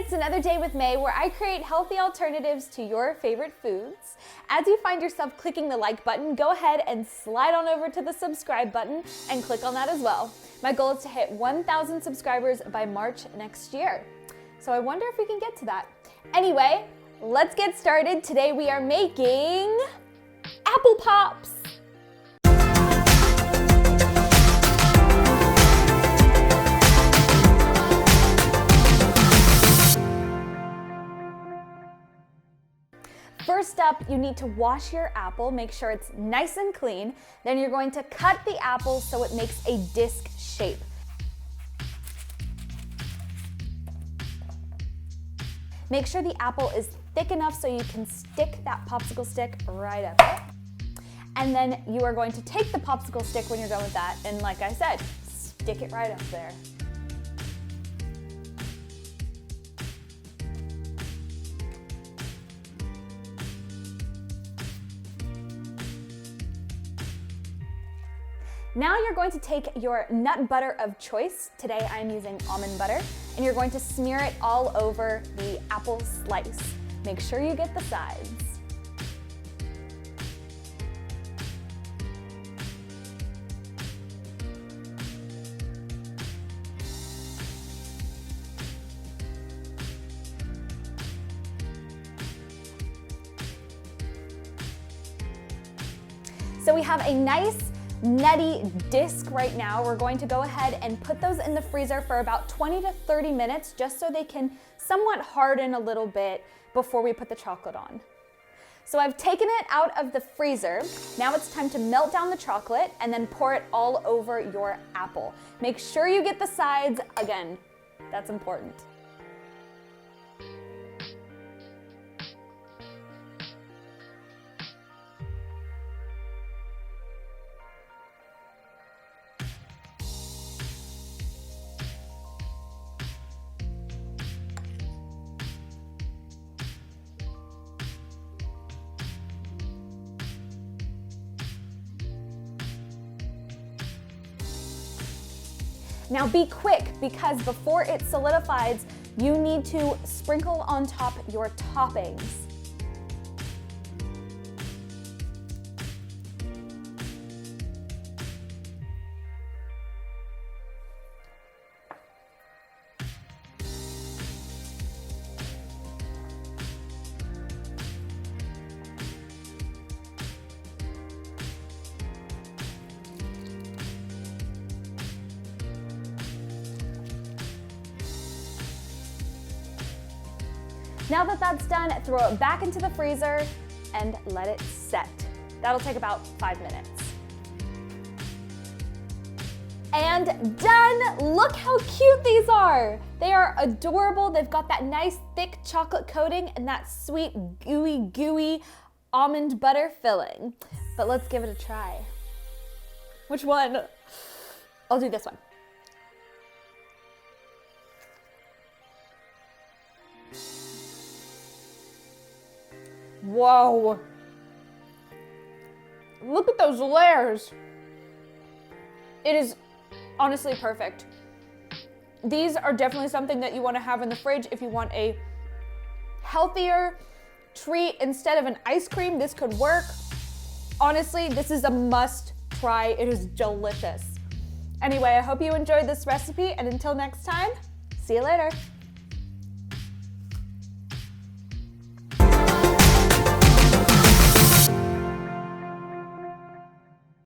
it's another day with May where I create healthy alternatives to your favorite foods. As you find yourself clicking the like button, go ahead and slide on over to the subscribe button and click on that as well. My goal is to hit 1,000 subscribers by March next year. So I wonder if we can get to that. Anyway, let's get started. Today we are making apple pops. First up, you need to wash your apple, make sure it's nice and clean. Then you're going to cut the apple so it makes a disc shape. Make sure the apple is thick enough so you can stick that popsicle stick right up it. And then you are going to take the popsicle stick when you're done with that, and like I said, stick it right up there. Now you're going to take your nut butter of choice. Today I'm using almond butter, and you're going to smear it all over the apple slice. Make sure you get the sides. So we have a nice nutty disc right now. We're going to go ahead and put those in the freezer for about 20 to 30 minutes just so they can somewhat harden a little bit before we put the chocolate on. So I've taken it out of the freezer. Now it's time to melt down the chocolate and then pour it all over your apple. Make sure you get the sides. Again, that's important. Now be quick, because before it solidifies, you need to sprinkle on top your toppings. Now that that's done, throw it back into the freezer and let it set. That'll take about 5 minutes. And done! Look how cute these are! They are adorable. They've got that nice thick chocolate coating and that sweet gooey almond butter filling. But let's give it a try. Which one? I'll do this one. Whoa, look at those layers. It is honestly perfect. These are definitely something that you want to have in the fridge if you want a healthier treat instead of an ice cream. This could work. Honestly, this is a must try. It is delicious. Anyway, I hope you enjoyed this recipe, and until next time, see you later.